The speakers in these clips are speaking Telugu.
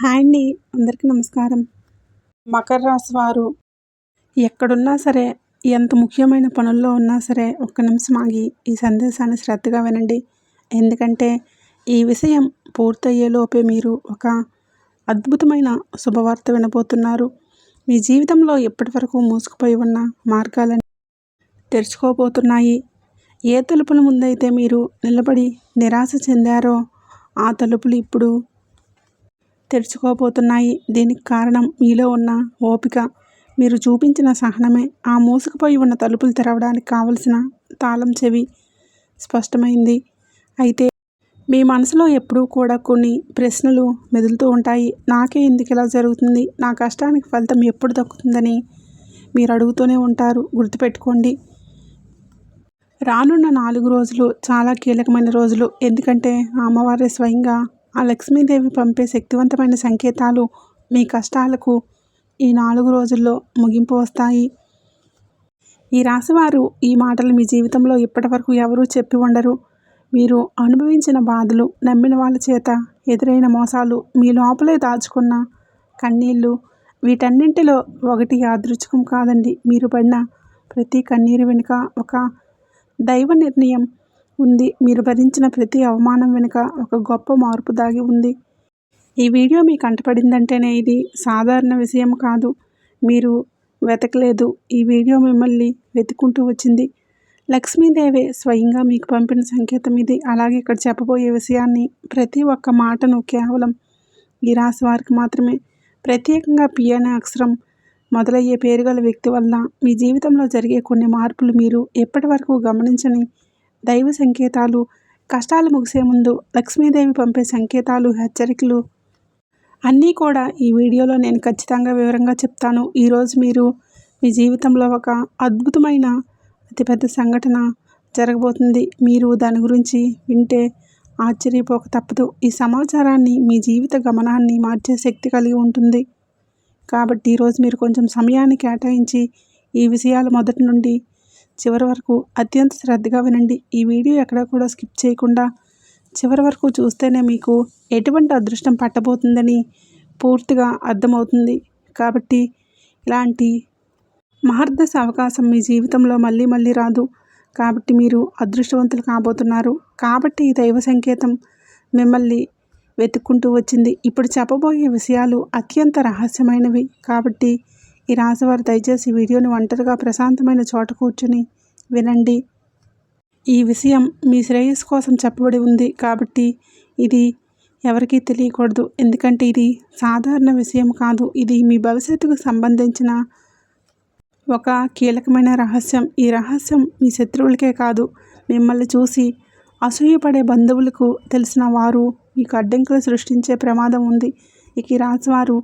హాయ్ అండి. అందరికీ నమస్కారం. మకర రాశి వారు ఎక్కడున్నా సరే, ఎంత ముఖ్యమైన పనుల్లో ఉన్నా సరే, ఒక్క నిమిషం ఆగి ఈ సందేశాన్ని శ్రద్ధగా వినండి. ఎందుకంటే ఈ విషయం పూర్తయ్యేలోపే మీరు ఒక అద్భుతమైన శుభవార్త వినబోతున్నారు. మీ జీవితంలో ఇప్పటివరకు మూసుకుపోయి ఉన్న మార్గాలన్నీ తెరుచుకోబోతున్నాయి. ఏ తలుపుల ముందైతే మీరు నిలబడి నిరాశ చెందారో ఆ తలుపులు ఇప్పుడు తెరుచుకోబోతున్నాయి. దీనికి కారణం మీలో ఉన్న ఓపిక, మీరు చూపించిన సహనమే. ఆ మూసుకుపోయి ఉన్న తలుపులు తెరవడానికి కావలసిన తాళం చెవి స్పష్టమైంది. అయితే మీ మనసులో ఎప్పుడూ కూడా కొన్ని ప్రశ్నలు మెదులుతూ ఉంటాయి. నాకే ఎందుకు ఇలా జరుగుతుంది? నా కష్టానికి ఫలితం ఎప్పుడు దక్కుతుందని మీరు అడుగుతూనే ఉంటారు. గుర్తుపెట్టుకోండి, రానున్న 4 రోజులు చాలా కీలకమైన రోజులు. ఎందుకంటే ఆ అమ్మవారే స్వయంగా ఆ లక్ష్మీదేవి పంపే శక్తివంతమైన సంకేతాలు మీ కష్టాలకు ఈ 4 రోజుల్లో ముగింపు వస్తాయి. ఈ రాశివారు ఈ మాటలు మీ జీవితంలో ఇప్పటివరకు ఎవరూ చెప్పి ఉండరు. మీరు అనుభవించిన బాధలు, నమ్మిన వాళ్ళ చేత ఎదురైన మోసాలు, మీ లోపలే దాచుకున్న కన్నీళ్ళు, వీటన్నింటిలో ఒకటి యాదృచ్ఛికం కాదండి. మీరు పడిన ప్రతి కన్నీరు వెనుక ఒక దైవ నిర్ణయం ఉంది. మీరు భరించిన ప్రతి అవమానం వెనుక ఒక గొప్ప మార్పు దాగి ఉంది. ఈ వీడియో మీకు కంటపడిందంటేనే ఇది సాధారణ విషయం కాదు. మీరు వెతకలేదు, ఈ వీడియో మిమ్మల్ని వెతుక్కుంటూ వచ్చింది. లక్ష్మీదేవే స్వయంగా మీకు పంపిన సంకేతం ఇది. అలాగే ఇక్కడ చెప్పబోయే విషయాన్ని, ప్రతి ఒక్క మాటను కేవలం ఈ రాశి వారికి మాత్రమే, ప్రత్యేకంగా పి అనే అక్షరం మొదలయ్యే పేరు గల వ్యక్తి వల్ల మీ జీవితంలో జరిగే కొన్ని మార్పులు, మీరు ఎప్పటి వరకు గమనించని దైవ సంకేతాలు, కష్టాలు ముగిసే ముందు లక్ష్మీదేవి పంపే సంకేతాలు, హెచ్చరికలు అన్నీ కూడా ఈ వీడియోలో నేను ఖచ్చితంగా వివరంగా చెప్తాను. ఈరోజు మీరు మీ జీవితంలో ఒక అద్భుతమైన అతిపెద్ద సంఘటన జరగబోతుంది. మీరు దాని గురించి వింటే ఆశ్చర్యపోక తప్పదు. ఈ సమాచారాన్ని మీ జీవిత గమనాన్ని మార్చే శక్తి కలిగి ఉంటుంది. కాబట్టి ఈరోజు మీరు కొంచెం సమయాన్ని కేటాయించి ఈ విషయాలు మొదటి నుండి చివరి వరకు అత్యంత శ్రద్ధగా వినండి. ఈ వీడియో ఎక్కడ కూడా స్కిప్ చేయకుండా చివరి వరకు చూస్తేనే మీకు ఎటువంటి అదృష్టం పట్టబోతుందని పూర్తిగా అర్థమవుతుంది. కాబట్టి ఇలాంటి మహర్దశ అవకాశం మీ జీవితంలో మళ్ళీ మళ్ళీ రాదు. కాబట్టి మీరు అదృష్టవంతులు కాబోతున్నారు. కాబట్టి ఈ దైవ సంకేతం మిమ్మల్ని వెతుక్కుంటూ వచ్చింది. ఇప్పుడు చెప్పబోయే విషయాలు అత్యంత రహస్యమైనవి. కాబట్టి ఈ రాశివారు దయచేసి వీడియోని ఒంటరిగా ప్రశాంతమైన చోట కూర్చుని వినండి. ఈ విషయం మీ శ్రేయస్సు కోసం చెప్పబడి ఉంది. కాబట్టి ఇది ఎవరికీ తెలియకూడదు. ఎందుకంటే ఇది సాధారణ విషయం కాదు. ఇది మీ భవిష్యత్తుకు సంబంధించిన ఒక కీలకమైన రహస్యం. ఈ రహస్యం మీ శత్రువులకే కాదు, మిమ్మల్ని చూసి అసూయపడే బంధువులకు తెలిసిన వారు మీకు అడ్డంకులు సృష్టించే ప్రమాదం ఉంది. ఇక ఈ రాశివారు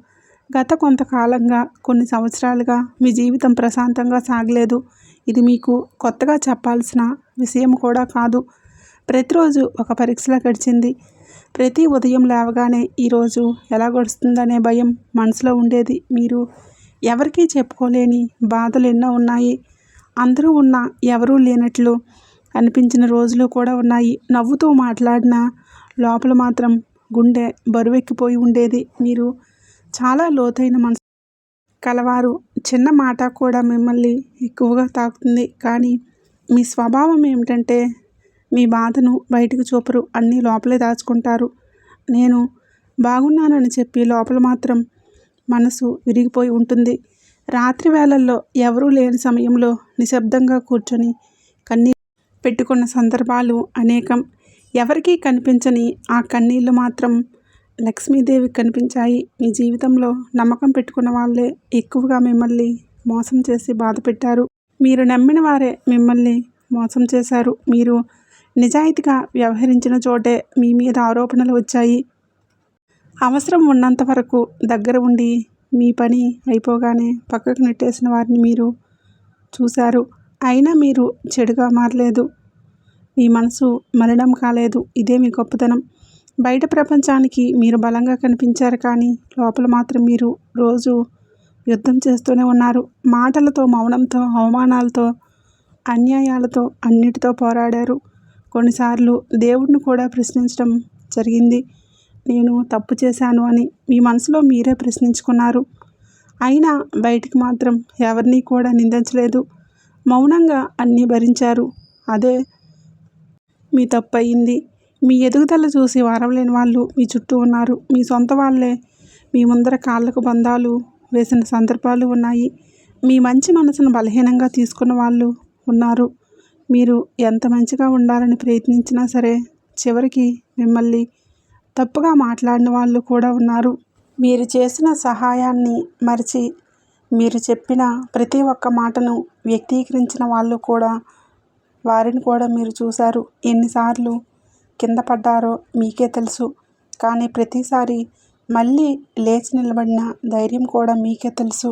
గత కొంతకాలంగా, కొన్ని సంవత్సరాలుగా మీ జీవితం ప్రశాంతంగా సాగలేదు. ఇది మీకు కొత్తగా చెప్పాల్సిన విషయం కూడా కాదు. ప్రతిరోజు ఒక పరీక్షలా గడిచింది. ప్రతి ఉదయం లేవగానే ఈరోజు ఎలా గడుస్తుందనే భయం మనసులో ఉండేది. మీరు ఎవరికీ చెప్పుకోలేని బాధలు ఎన్నో ఉన్నాయి. అందరూ ఉన్నా ఎవరూ లేనట్లు అనిపించిన రోజులు కూడా ఉన్నాయి. నవ్వుతూ మాట్లాడిన లోపల మాత్రం గుండె బరువెక్కిపోయి ఉండేది. మీరు చాలా లోతైన మనసు కలవారు. చిన్న మాట కూడా మిమ్మల్ని ఎక్కువగా తాకుతుంది. కానీ మీ స్వభావం ఏమిటంటే మీ బాధను బయటకు చూపరు, అన్నీ లోపలే దాచుకుంటారు. నేను బాగున్నానని చెప్పి లోపల మాత్రం మనసు విరిగిపోయి ఉంటుంది. రాత్రి వేళల్లో ఎవరూ లేని సమయంలో నిశ్శబ్దంగా కూర్చొని కన్నీళ్ళు పెట్టుకున్న సందర్భాలు అనేకం. ఎవరికీ కనిపించని ఆ కన్నీళ్ళు మాత్రం లక్ష్మీదేవికి కనిపించాయి. మీ జీవితంలో నమ్మకం పెట్టుకున్న వాళ్ళే ఎక్కువగా మిమ్మల్ని మోసం చేసి బాధ పెట్టారు. మీరు నమ్మిన వారే మిమ్మల్ని మోసం చేశారు. మీరు నిజాయితీగా వ్యవహరించిన చోటే మీ మీద ఆరోపణలు వచ్చాయి. అవసరం ఉన్నంత వరకు దగ్గర ఉండి మీ పని అయిపోగానే పక్కకు నెట్టేసిన వారిని మీరు చూశారు. అయినా మీరు చెడుగా మారలేదు, మీ మనసు మలినం కాలేదు. ఇదే మీ గొప్పతనం. బయట ప్రపంచానికి మీరు బలంగా కనిపించారు, కానీ లోపల మాత్రం మీరు రోజు యుద్ధం చేస్తూనే ఉన్నారు. మాటలతో, మౌనంతో, అవమానాలతో, అన్యాయాలతో, అన్నిటితో పోరాడారు. కొన్నిసార్లు దేవుడిని కూడా ప్రశ్నించడం జరిగింది. నేను తప్పు చేశాను అని మీ మనసులో మీరే ప్రశ్నించుకున్నారు. అయినా బయటికి మాత్రం ఎవరినీ కూడా నిందించలేదు. మౌనంగా అన్నీ భరించారు. అదే మీ తప్పయింది. మీ ఎదుగుదల చూసి వారవలేని వాళ్ళు మీ చుట్టూ ఉన్నారు. మీ సొంత వాళ్ళే మీ ముందర కాళ్ళకు బంధాలు వేసిన సందర్భాలు ఉన్నాయి. మీ మంచి మనసును బలహీనంగా తీసుకున్న వాళ్ళు ఉన్నారు. మీరు ఎంత మంచిగా ఉండాలని ప్రయత్నించినా సరే చివరికి మిమ్మల్ని తప్పుగా మాట్లాడిన వాళ్ళు కూడా ఉన్నారు. మీరు చేసిన సహాయాన్ని మరిచి మీరు చెప్పిన ప్రతి ఒక్క మాటను వ్యక్తీకరించిన వాళ్ళు కూడా వారిని కూడా మీరు చూశారు. ఎన్నిసార్లు కింద పడ్డారో మీకే తెలుసు. కానీ ప్రతిసారి మళ్ళీ లేచి నిలబడిన ధైర్యం కూడా మీకే తెలుసు.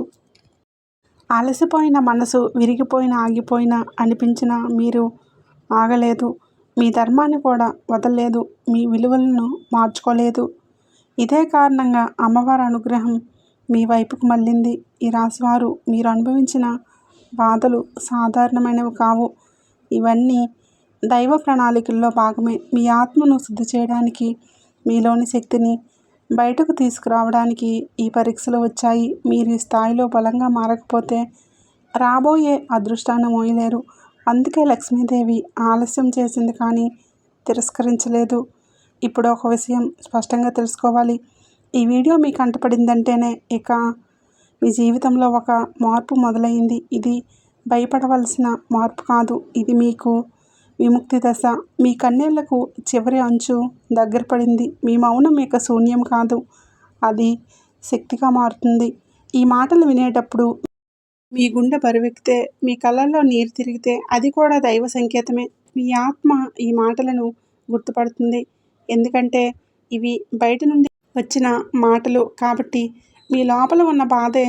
అలసిపోయిన మనసు విరిగిపోయిన ఆగిపోయిన అనిపించిన మీరు ఆగలేదు. మీ ధర్మాన్ని కూడా వదలలేదు. మీ విలువలను మార్చుకోలేదు. ఇదే కారణంగా అమ్మవారి అనుగ్రహం మీ వైపుకు మళ్ళింది. ఈ రాశివారు మీరు అనుభవించిన బాధలు సాధారణమైనవి కావు. ఇవన్నీ దైవ ప్రణాళికల్లో భాగమే. మీ ఆత్మను శుద్ధి చేయడానికి, మీలోని శక్తిని బయటకు తీసుకురావడానికి ఈ పరీక్షలు వచ్చాయి. మీరు ఈ స్థాయిలో బలంగా మారకపోతే రాబోయే అదృష్టాన్ని మోయలేరు. అందుకే లక్ష్మీదేవి ఆలస్యం చేసింది కానీ తిరస్కరించలేదు. ఇప్పుడు ఒక విషయం స్పష్టంగా తెలుసుకోవాలి. ఈ వీడియో మీకు కంటపడిందంటేనే ఇక మీ జీవితంలో ఒక మార్పు మొదలైంది. ఇది భయపడవలసిన మార్పు కాదు. ఇది మీకు విముక్తి దశ. మీ కన్నీళ్లకు చివరి అంచు దగ్గర పడింది. మీ మౌనం ఇక శూన్యం కాదు, అది శక్తిగా మారుతుంది. ఈ మాటలు వినేటప్పుడు మీ గుండె బరువెక్కితే, మీ కళ్ళల్లో నీరు తిరిగితే అది కూడా దైవ సంకేతమే. మీ ఆత్మ ఈ మాటలను గుర్తుపడుతుంది. ఎందుకంటే ఇవి బయట నుండి వచ్చిన మాటలు కాబట్టి మీ లోపల ఉన్న బాధే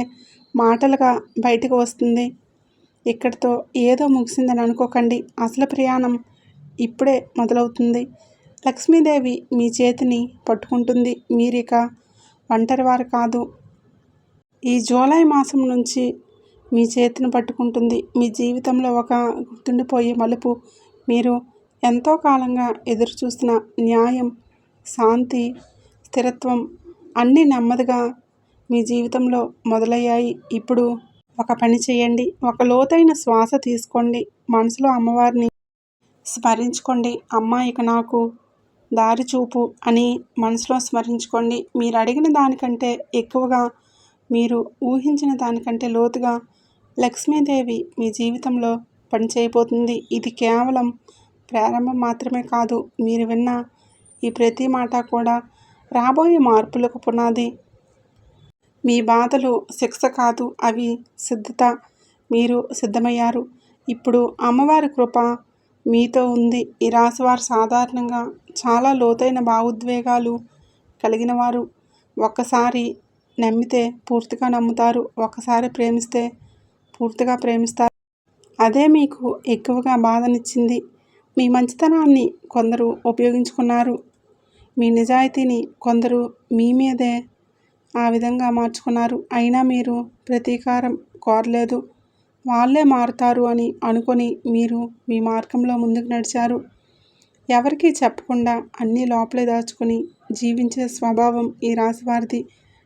మాటలుగా బయటకు వస్తుంది. ఇక్కడితో ఏదో ముగిసిందని అనుకోకండి. అసలు ప్రయాణం ఇప్పుడే మొదలవుతుంది. లక్ష్మీదేవి మీ చేతిని పట్టుకుంటుంది. మీరిక ఒంటరివారు కాదు. ఈ జూలై మాసం నుంచి మీ చేతిని పట్టుకుంటుంది. మీ జీవితంలో ఒక గుర్తుండిపోయే మలుపు. మీరు ఎంతో కాలంగా ఎదురుచూస్తున్న న్యాయం, శాంతి, స్థిరత్వం అన్నీ నెమ్మదిగా మీ జీవితంలో మొదలయ్యాయి. ఇప్పుడు ఒక పని చేయండి. ఒక లోతైన శ్వాస తీసుకోండి. మనసులో అమ్మవారిని స్మరించుకోండి. అమ్మ ఇక నాకు దారి చూపు అని మనసులో స్మరించుకోండి. మీరు అడిగిన దానికంటే ఎక్కువగా, మీరు ఊహించిన దానికంటే లోతుగా లక్ష్మీదేవి మీ జీవితంలో పనిచేయబోతుంది. ఇది కేవలం ప్రారంభం మాత్రమే కాదు. మీరు విన్న ఈ ప్రతి మాట కూడా రాబోయే మార్పులకు పునాది. మీ బాధలు శిక్ష కాదు, అవి సిద్ధత. మీరు సిద్ధమయ్యారు. ఇప్పుడు అమ్మవారి కృప మీతో ఉంది. ఈ రాశివారు సాధారణంగా చాలా లోతైన భావోద్వేగాలు కలిగిన వారు. ఒక్కసారి నమ్మితే పూర్తిగా నమ్ముతారు. ఒక్కసారి ప్రేమిస్తే పూర్తిగా ప్రేమిస్తారు. అదే మీకు ఎక్కువగా బాధనిచ్చింది. మీ మంచితనాన్ని కొందరు ఉపయోగించుకున్నారు. మీ నిజాయితీని కొందరు మీ మీదే ఆ విధంగా మార్చుకున్నారు. అయినా మీరు ప్రతీకారం కోరలేదు. వాళ్ళే మారుతారు అని అనుకొని మీరు మీ మార్గంలో ముందుకు నడిచారు. ఎవరికీ చెప్పకుండా అన్నీ లోపలే దాచుకుని జీవించే స్వభావం ఈ రాశివారిది.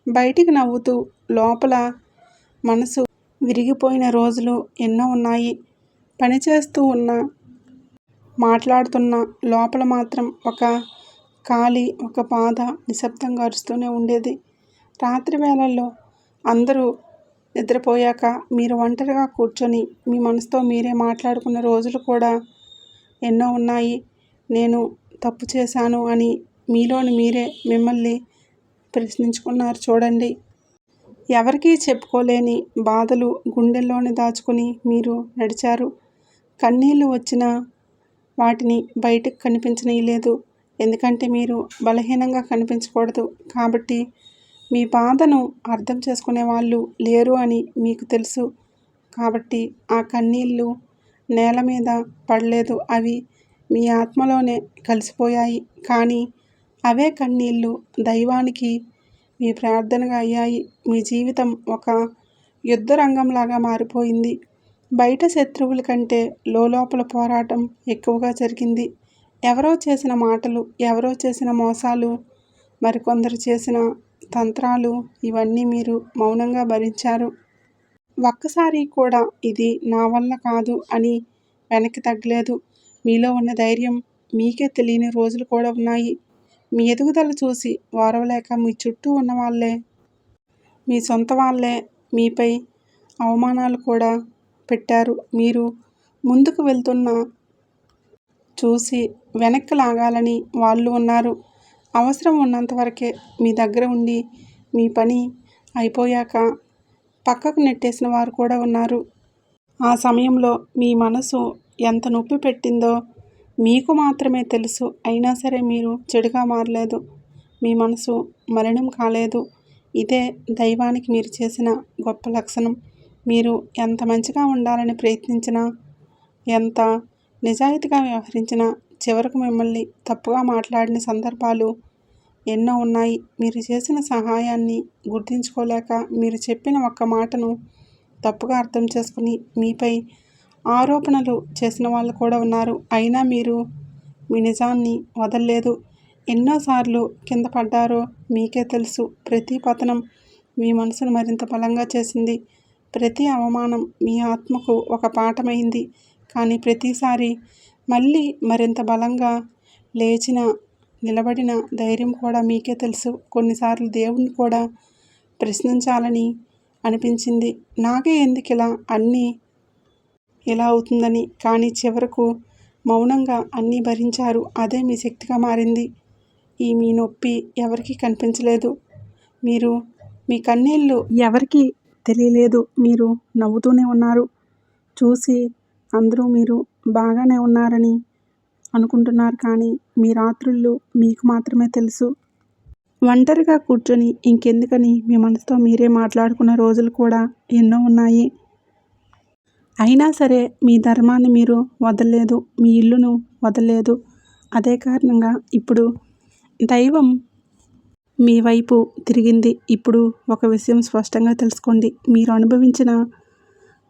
బయటికి నవ్వుతూ లోపల మనసు విరిగిపోయిన రోజులు ఎన్నో ఉన్నాయి. పనిచేస్తూ ఉన్నా, మాట్లాడుతున్నా లోపల మాత్రం ఒక ఖాళీ, ఒక బాధ నిశ్శబ్దంగా అరుస్తూనే ఉండేది. రాత్రి వేళల్లో అందరూ నిద్రపోయాక మీరు ఒంటరిగా కూర్చొని మీ మనసుతో మీరే మాట్లాడుకున్న రోజులు కూడా ఎన్నో ఉన్నాయి. నేను తప్పు చేశాను అని మీలోని మీరే మిమ్మల్ని ప్రశ్నించుకున్నారు. చూడండి, ఎవరికీ చెప్పుకోలేని బాధలు గుండెల్లోనే దాచుకుని మీరు నడిచారు. కన్నీళ్ళు వచ్చినా వాటిని బయటకు కనిపించనీయలేదు. ఎందుకంటే మీరు బలహీనంగా కనిపించకూడదు. కాబట్టి మీ బాధను అర్థం చేసుకునే వాళ్ళు లేరు అని మీకు తెలుసు. కాబట్టి ఆ కన్నీళ్ళు నేల మీద పడలేదు. అవి మీ ఆత్మలోనే కలిసిపోయాయి. కానీ అవే కన్నీళ్ళు దైవానికి మీ ప్రార్థనగా అయ్యాయి. మీ జీవితం ఒక యుద్ధ రంగంలాగా మారిపోయింది. బయట శత్రువుల కంటే లోపల పోరాటం ఎక్కువగా జరిగింది. ఎవరో చేసిన మాటలు, ఎవరో చేసిన మోసాలు మరికొందరు చేసిన తంత్రాలు ఇవన్నీ మీరు మౌనంగా భరించారు. ఒక్కసారి కూడా ఇది నా వల్ల కాదు అని వెనక్కి తగ్గలేదు. మీలో ఉన్న ధైర్యం మీకే తెలియని రోజులు కూడా ఉన్నాయి. మీ ఎదుగుదల చూసి ఓర్వలేక మీ చుట్టూ ఉన్న వాళ్ళే, మీ సొంత వాళ్ళే మీపై అవమానాలు కూడా పెట్టారు. మీరు ముందుకు వెళ్తున్న చూసి వెనక్కి లాగాలని వాళ్ళు ఉన్నారు. అవసరం ఉన్నంత వరకే మీ దగ్గర ఉండి మీ పని అయిపోయాక పక్కకు నెట్టేసిన వారు కూడా ఉన్నారు. ఆ సమయంలో మీ మనసు ఎంత నొప్పి పెట్టిందో మీకు మాత్రమే తెలుసు. అయినా సరే మీరు చెడుగా మారలేదు. మీ మనసు మలినం కాలేదు. ఇదే దైవానికి మీరు చేసిన గొప్ప లక్షణం. మీరు ఎంత మంచిగా ఉండాలని ప్రయత్నించినా, ఎంత నిజాయితీగా వ్యవహరించినా చివరకు మిమ్మల్ని తప్పుగా మాట్లాడిన సందర్భాలు ఎన్నో ఉన్నాయి. మీరు చేసిన సహాయాన్ని గుర్తించుకోలేక మీరు చెప్పిన ఒక్క మాటను తప్పుగా అర్థం చేసుకుని మీపై ఆరోపణలు చేసిన వాళ్ళు కూడా ఉన్నారు. అయినా మీరు మీ నిజాన్ని వదల్లేదు. ఎన్నోసార్లు కింద పడ్డారో మీకే తెలుసు. ప్రతి పతనం మీ మనసును మరింత బలంగా చేసింది. ప్రతి అవమానం మీ ఆత్మకు ఒక పాఠమైంది. కానీ ప్రతిసారి మళ్ళీ మరింత బలంగా లేచిన నిలబడిన ధైర్యం కూడా మీకే తెలుసు. కొన్నిసార్లు దేవుణ్ణి కూడా ప్రశ్నించాలని అనిపించింది. నాకే ఎందుకిలా అన్నీ ఇలా అవుతుందని. కానీ చివరకు మౌనంగా అన్నీ భరించారు. అదే మీ శక్తిగా మారింది. ఈ మీ నొప్పి ఎవరికీ కనిపించలేదు. మీరు మీ కన్నీళ్ళు ఎవరికీ తెలియలేదు. మీరు నవ్వుతూనే ఉన్నారు. చూసి అందరూ మీరు బాగానే ఉన్నారని అనుకుంటున్నారు. కానీ మీ రాత్రుళ్ళు మీకు మాత్రమే తెలుసు. ఒంటరిగా కూర్చొని ఇంకెందుకని మీ మనసుతో మీరే మాట్లాడుకున్న రోజులు కూడా ఎన్నో ఉన్నాయి. అయినా సరే మీ ధర్మాన్ని మీరు వదలలేదు. మీ ఇల్లును వదలలేదు. అదే కారణంగా ఇప్పుడు దైవం మీ వైపు తిరిగింది. ఇప్పుడు ఒక విషయం స్పష్టంగా తెలుసుకోండి. మీరు అనుభవించిన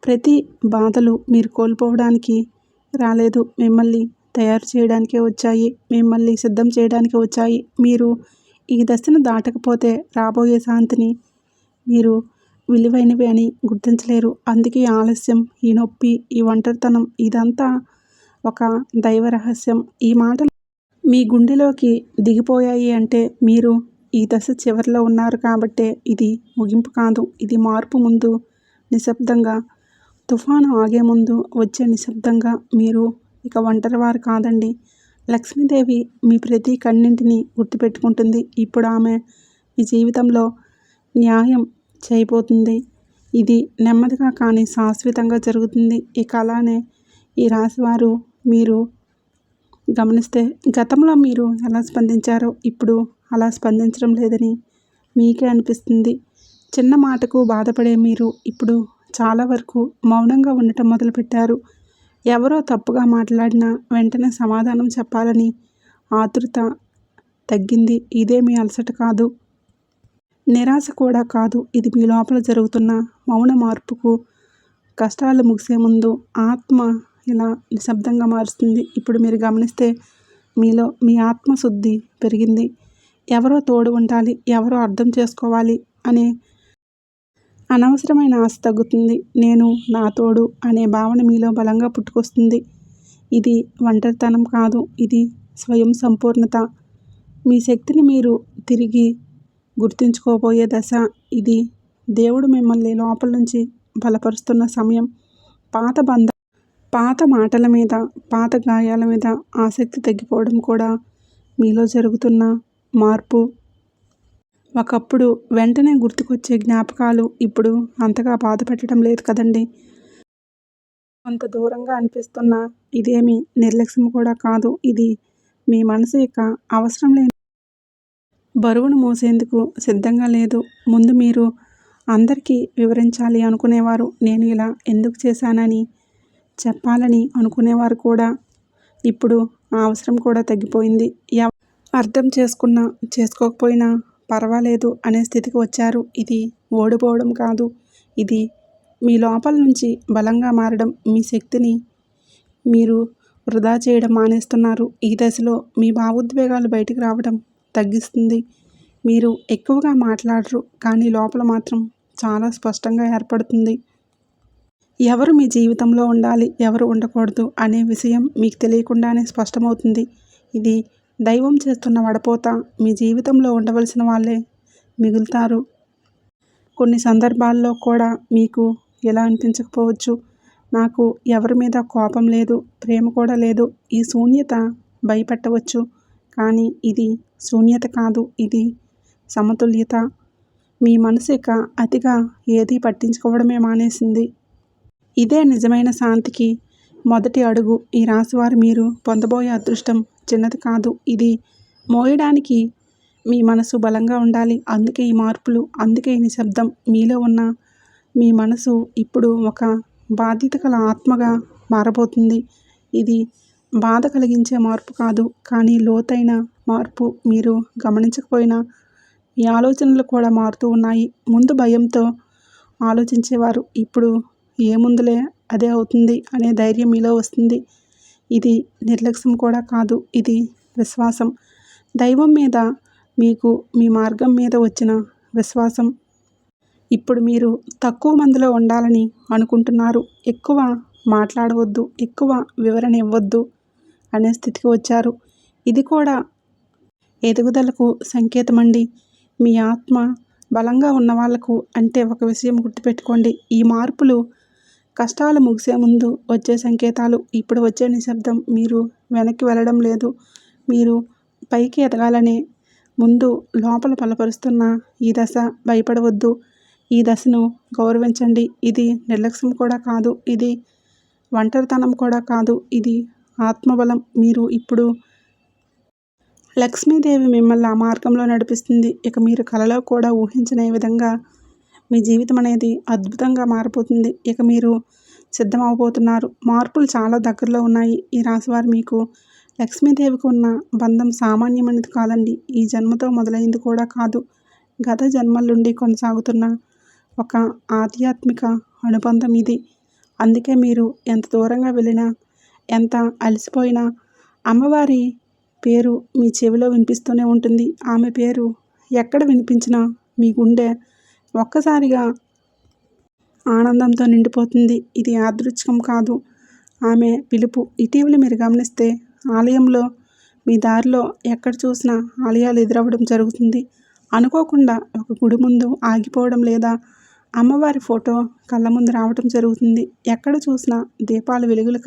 ప్రతి బాధలు మీరు కోల్పోవడానికి రాలేదు. మిమ్మల్ని తయారు చేయడానికే వచ్చాయి. మిమ్మల్ని సిద్ధం చేయడానికే వచ్చాయి. మీరు ఈ దశను దాటకపోతే రాబోయే శాంతిని మీరు విలువైనవి అని గుర్తించలేరు. అందుకే ఆలస్యం, ఈ నొప్పి, ఈ ఒంటరితనం ఇదంతా ఒక దైవ రహస్యం. ఈ మాటలు మీ గుండెలోకి దిగిపోయాయి అంటే మీరు ఈ దశ చివరిలో ఉన్నారు కాబట్టే. ఇది ముగింపు కాదు. ఇది మార్పు. ముందు నిశ్శబ్దంగా, తుఫాను ఆగే ముందు వచ్చే నిశ్శబ్దంగా. మీరు ఇక ఒంటరివారు కాదండి. లక్ష్మీదేవి మీ ప్రతి కన్నింటిని గుర్తుపెట్టుకుంటుంది. ఇప్పుడు ఆమె మీ జీవితంలో న్యాయం చేయబోతుంది. ఇది నెమ్మదిగా కానీ శాశ్వతంగా జరుగుతుంది. ఇక అలానే ఈ రాశివారు మీరు గమనిస్తే గతంలో మీరు ఎలా స్పందించారో ఇప్పుడు అలా స్పందించడం లేదని మీకే అనిపిస్తుంది. చిన్న మాటకు బాధపడే మీరు ఇప్పుడు చాలా వరకు మౌనంగా ఉండటం మొదలుపెట్టారు. ఎవరో తప్పుగా మాట్లాడినా వెంటనే సమాధానం చెప్పాలని ఆతృత తగ్గింది. ఇదే మీ అలసట కాదు, నిరాశ కూడా కాదు. ఇది మీ లోపల జరుగుతున్న మౌన మార్పుకు. కష్టాలు ముగిసే ముందు ఆత్మ ఇలా నిశ్శబ్దంగా మారుస్తుంది. ఇప్పుడు మీరు గమనిస్తే మీలో మీ ఆత్మశుద్ధి పెరిగింది. ఎవరో తోడు ఉండాలి, ఎవరో అర్థం చేసుకోవాలి అనే అనవసరమైన ఆశ తగ్గుతుంది. నేను, నా తోడు అనే భావన మీలో బలంగా పుట్టుకొస్తుంది. ఇది ఒంటరితనం కాదు, ఇది స్వయం సంపూర్ణత. మీ శక్తిని మీరు తిరిగి గుర్తించుకోబోయే దశ ఇది. దేవుడు మిమ్మల్ని లోపల నుంచి బలపరుస్తున్న సమయం. పాత మాటల మీద, పాత గాయాల మీద ఆసక్తి తగ్గిపోవడం కూడా మీలో జరుగుతున్న మార్పు. ఒకప్పుడు వెంటనే గుర్తుకొచ్చే జ్ఞాపకాలు ఇప్పుడు అంతగా బాధ పెట్టడం లేదు కదండి. కొంత దూరంగా అనిపిస్తున్న ఇదేమి నిర్లక్ష్యం కూడా కాదు. ఇది మీ మనసు ఇక అవసరం లేని బరువును మోసేందుకు సిద్ధంగా లేదు. ముందు మీరు అందరికీ వివరించాలి అనుకునేవారు, నేను ఇలా ఎందుకు చేశానని చెప్పాలని అనుకునేవారు కూడా ఇప్పుడు ఆ అవసరం కూడా తగ్గిపోయింది. అర్థం చేసుకున్నా చేసుకోకపోయినా పర్వాలేదు అనే స్థితికి వచ్చారు. ఇది ఓడిపోవడం కాదు, ఇది మీ లోపల నుంచి బలంగా మారడం. మీ శక్తిని మీరు వృధా చేయడం మానేస్తున్నారు. ఈ దశలో మీ భావోద్వేగాలు బయటకు రావడం తగ్గిస్తుంది. మీరు ఎక్కువగా మాట్లాడరు, కానీ లోపల మాత్రం చాలా స్పష్టంగా ఏర్పడుతుంది. ఎవరు మీ జీవితంలో ఉండాలి, ఎవరు ఉండకూడదు అనే విషయం మీకు తెలియకుండానే స్పష్టమవుతుంది. ఇది దైవం చేస్తున్న వడపోత. మీ జీవితంలో ఉండవలసిన వాళ్ళే మిగులుతారు. కొన్ని సందర్భాల్లో కూడా మీకు ఎలా అనిపించకపోవచ్చు, నాకు ఎవరి మీద కోపం లేదు, ప్రేమ కూడా లేదు. ఈ శూన్యత భయపెట్టవచ్చు, కానీ ఇది శూన్యత కాదు, ఇది సమతుల్యత. మీ మనసు ఇక అతిగా ఏదీ పట్టించుకోవడమే మానేసింది. ఇదే నిజమైన శాంతికి మొదటి అడుగు. ఈ రాశివారు మీరు పొందబోయే అదృష్టం చిన్నది కాదు. ఇది మోయడానికి మీ మనసు బలంగా ఉండాలి. అందుకే ఈ మార్పులు, అందుకే ఈ నిశ్శబ్దం. మీలో ఉన్న మీ మనసు ఇప్పుడు ఒక బాధ్యత గల ఆత్మగా మారబోతుంది. ఇది బాధ కలిగించే మార్పు కాదు, కానీ లోతైన మార్పు. మీరు గమనించకపోయినా మీ ఆలోచనలు కూడా మారుతూ ఉన్నాయి. ముందు భయంతో ఆలోచించేవారు ఇప్పుడు ఏముందులే అదే అవుతుంది అనే ధైర్యం మీలో వస్తుంది. ఇది నిర్లక్ష్యం కూడా కాదు, ఇది విశ్వాసం. దైవం మీద మీకు మీ మార్గం మీద వచ్చిన విశ్వాసం. ఇప్పుడు మీరు తక్కువ మందిలో ఉండాలని అనుకుంటున్నారు. ఎక్కువ మాట్లాడవద్దు, ఎక్కువ వివరణ ఇవ్వద్దు అనే స్థితికి వచ్చారు. ఇది కూడా ఎదుగుదలకు సంకేతమండి. మీ ఆత్మ బలంగా ఉన్న వాళ్లకు. అంటే ఒక విషయం గుర్తుపెట్టుకోండి, ఈ మార్పులు కష్టాలు ముగిసే ముందు వచ్చే సంకేతాలు. ఇప్పుడు వచ్చే నిశ్శబ్దం. మీరు వెనక్కి వెళ్ళడం లేదు, మీరు పైకి ఎదగాలనే ముందు లోపల బలపరుస్తున్న ఈ దశ. భయపడవద్దు, ఈ దశను గౌరవించండి. ఇది నిర్లక్ష్యం కూడా కాదు, ఇది ఒంటరితనం కూడా కాదు, ఇది ఆత్మబలం. మీరు ఇప్పుడు లక్ష్మీదేవి మిమ్మల్ని ఆ మార్గంలో నడిపిస్తుంది. ఇక మీరు కలలో కూడా ఊహించని విధంగా మీ జీవితం అనేది అద్భుతంగా మారిపోతుంది. ఇక మీరు సిద్ధమవబోతున్నారు. మార్పులు చాలా దగ్గరలో ఉన్నాయి. ఈ రాశివారు మీకు లక్ష్మీదేవికి ఉన్న బంధం సామాన్యమైనది కాదండి. ఈ జన్మతో మొదలైంది కూడా కాదు, గత జన్మల నుండి కొనసాగుతున్న ఒక ఆధ్యాత్మిక అనుబంధం ఇది. అందుకే మీరు ఎంత దూరంగా వెళ్ళినా, ఎంత అలసిపోయినా అమ్మవారి పేరు మీ చెవిలో వినిపిస్తూనే ఉంటుంది. ఆమె పేరు ఎక్కడ వినిపించినా మీ గుండె ఒక్కసారిగా ఆనందంతో నిండిపోతుంది. ఇది యాదృచ్ఛికం కాదు, ఆమె పిలుపు. ఇటీవల మీరు గమనిస్తే ఆలయంలో మీ దారిలో ఎక్కడ చూసినా ఆలయాలు ఎదురవ్వడం జరుగుతుంది. అనుకోకుండా ఒక గుడి ముందు ఆగిపోవడం, లేదా అమ్మవారి ఫోటో కళ్ళ ముందు రావడం జరుగుతుంది. ఎక్కడ చూసినా దీపాల వెలుగులు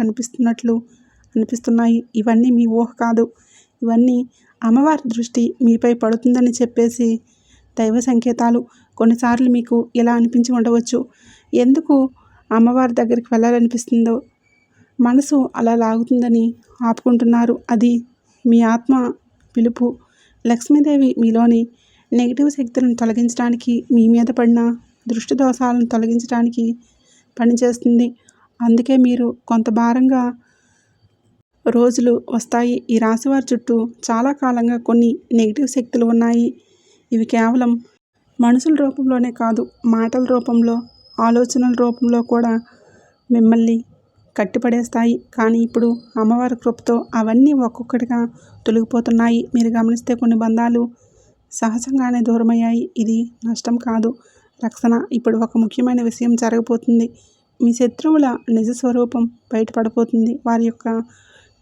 అనిపిస్తున్నాయి. ఇవన్నీ మీ ఊహ కాదు, ఇవన్నీ అమ్మవారి దృష్టి మీపై పడుతుందని చెప్పేసి దైవ సంకేతాలు. కొన్నిసార్లు మీకు ఇలా అనిపించి ఉండవచ్చు, ఎందుకు అమ్మవారి దగ్గరికి వెళ్ళాలనిపిస్తుందో, మనసు అలా లాగుతుందని ఆపుకుంటున్నారు. అది మీ ఆత్మ పిలుపు. లక్ష్మీదేవి మీలోని నెగిటివ్ శక్తులను తొలగించడానికి, మీ మీద పడిన దృష్టి దోషాలను తొలగించడానికి పనిచేస్తుంది. అందుకే మీరు కొంత భారంగా రోజులు వస్తాయి. ఈ రాశివారి చుట్టూ చాలా కాలంగా కొన్ని నెగిటివ్ శక్తులు ఉన్నాయి. ఇవి కేవలం మనుషుల రూపంలోనే కాదు, మాటల రూపంలో, ఆలోచనల రూపంలో కూడా మిమ్మల్ని కట్టిపడేస్తాయి. కానీ ఇప్పుడు అమ్మవారి కృపతో అవన్నీ ఒక్కొక్కటిగా తొలగిపోతున్నాయి. మీరు గమనిస్తే కొన్ని బంధాలు సహజంగానే దూరమయ్యాయి. ఇది నష్టం కాదు, రక్షణ. ఇప్పుడు ఒక ముఖ్యమైన విషయం జరగబోతుంది. మీ శత్రువుల నిజస్వరూపం బయటపడబోతుంది. వారి యొక్క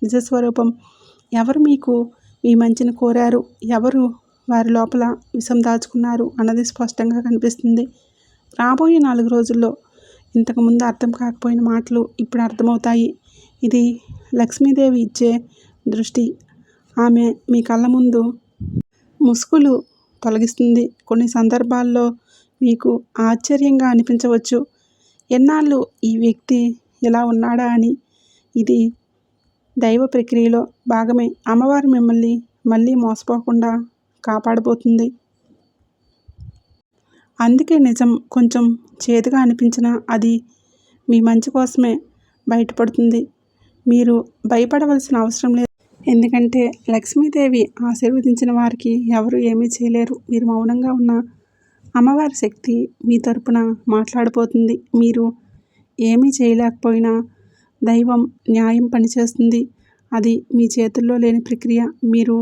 నిజస్వరూపం. ఎవరు మీకు మీ మంచిని కోరారు, ఎవరు వారి లోపల విషం దాచుకున్నారు అన్నది స్పష్టంగా కనిపిస్తుంది. రాబోయే 4 రోజుల్లో ఇంతకుముందు అర్థం కాకపోయిన మాటలు ఇప్పుడు అర్థమవుతాయి. ఇది లక్ష్మీదేవి ఇచ్చే దృష్టి. ఆమె మీ కళ్ళ ముందు ముసుగులు తొలగిస్తుంది. కొన్ని సందర్భాల్లో మీకు ఆశ్చర్యంగా అనిపించవచ్చు, ఎన్నాళ్ళు ఈ వ్యక్తి ఇలా ఉన్నాడా అని. ఇది దైవ ప్రక్రియలో భాగమే. అమ్మవారు మిమ్మల్ని మళ్ళీ మోసపోకుండా కాపాడబోతుంది. అందుకే నిజం కొంచెం చేదుగా అనిపించినా అది మీ మంచి కోసమే బయటపడుతుంది. మీరు భయపడవలసిన అవసరం లేదు, ఎందుకంటే లక్ష్మీదేవి ఆశీర్వదించిన వారికి ఎవరు ఏమీ చేయలేరు. మీరు మౌనంగా ఉన్న అమ్మవారి శక్తి మీ తరపున మాట్లాడబోతుంది. మీరు ఏమీ చేయలేకపోయినా దైవం న్యాయం పనిచేస్తుంది. అది మీ చేతుల్లో లేని ప్రక్రియ. మీరు